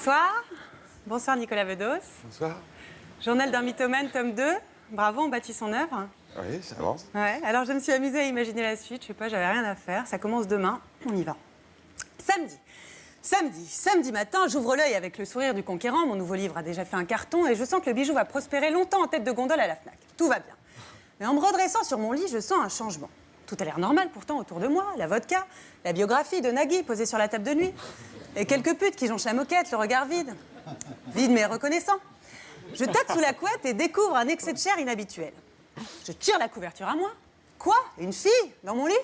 Bonsoir. Bonsoir Nicolas Bedos. Bonsoir. Journal d'un mythomane, tome 2. Bravo, on bâtit son œuvre. Oui, ça avance. Ouais, alors je me suis amusée à imaginer la suite. Je sais pas, j'avais rien à faire. Ça commence demain. On y va. Samedi matin, j'ouvre l'œil avec le sourire du conquérant. Mon nouveau livre a déjà fait un carton et je sens que le bijou va prospérer longtemps en tête de gondole à la Fnac. Tout va bien. Mais en me redressant sur mon lit, je sens un changement. Tout a l'air normal pourtant autour de moi. La vodka, la biographie de Nagui posée sur la table de nuit. Et quelques putes qui jonchent la moquette, le regard vide. Vide mais reconnaissant. Je tâte sous la couette et découvre un excès de chair inhabituel. Je tire la couverture à moi. Quoi? Une fille? Dans mon lit?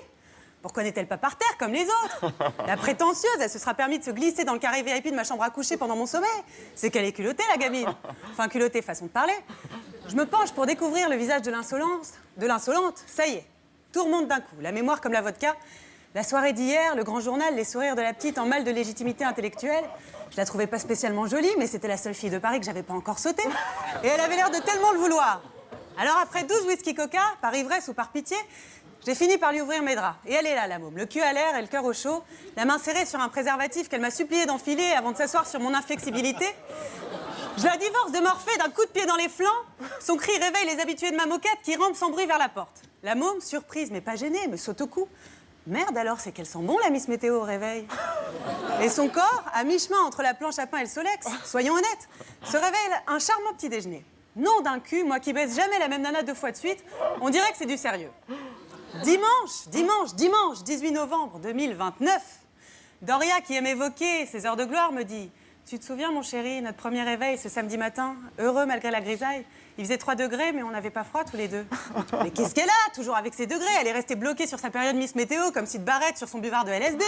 Pourquoi n'est-elle pas par terre comme les autres? La prétentieuse, elle se sera permis de se glisser dans le carré VIP de ma chambre à coucher pendant mon sommeil. C'est qu'elle est culottée, la gamine. Enfin, culottée façon de parler. Je me penche pour découvrir le visage de l'insolence. De l'insolente, ça y est. Tout remonte d'un coup. La mémoire comme la vodka. La soirée d'hier, le grand journal, les sourires de la petite en mal de légitimité intellectuelle. Je la trouvais pas spécialement jolie, mais c'était la seule fille de Paris que j'avais pas encore sautée. Et elle avait l'air de tellement le vouloir. Alors après 12 whisky coca, par ivresse ou par pitié, j'ai fini par lui ouvrir mes draps. Et elle est là, la môme, le cul à l'air et le cœur au chaud, la main serrée sur un préservatif qu'elle m'a supplié d'enfiler avant de s'asseoir sur mon inflexibilité. Je la divorce de Morphée d'un coup de pied dans les flancs. Son cri réveille les habitués de ma moquette qui rampent sans bruit vers la porte. La môme, surprise mais pas gênée, me saute au cou. Merde alors, c'est qu'elle sent bon la Miss Météo au réveil. Et son corps, à mi-chemin entre la planche à pain et le Solex, soyons honnêtes, se révèle un charmant petit déjeuner. Nom d'un cul, moi qui baise jamais la même nana 2 fois de suite, on dirait que c'est du sérieux. Dimanche, 18 novembre 2029, Doria, qui aime évoquer ses heures de gloire, me dit « Tu te souviens, mon chéri, notre premier réveil ce samedi matin, heureux malgré la grisaille, il faisait 3 degrés, mais on n'avait pas froid tous les deux. » Mais qu'est-ce qu'elle a, toujours avec ses degrés? Elle est restée bloquée sur sa période Miss Météo, comme si de Barrette sur son buvard de LSD.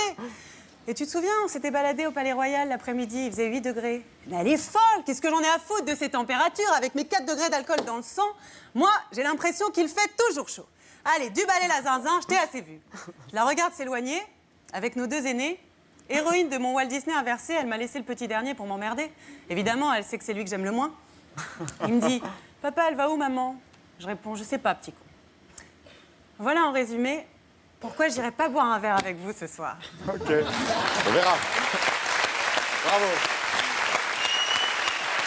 Et tu te souviens, on s'était baladé au Palais Royal l'après-midi, il faisait 8 degrés. Mais elle est folle, qu'est-ce que j'en ai à foutre de ces températures avec mes 4 degrés d'alcool dans le sang? Moi, j'ai l'impression qu'il fait toujours chaud. Allez, du balai la zinzin, je t'ai assez vu. Je la regarde s'éloigner, avec nos 2 aînés. Héroïne de mon Walt Disney inversé, elle m'a laissé le petit dernier pour m'emmerder. Évidemment, elle sait que c'est lui que j'aime le moins. Il me dit « Papa, elle va où, maman ?» Je réponds « Je sais pas, petit con. » Voilà en résumé pourquoi j'irai pas boire un verre avec vous ce soir. Ok, on verra. Bravo.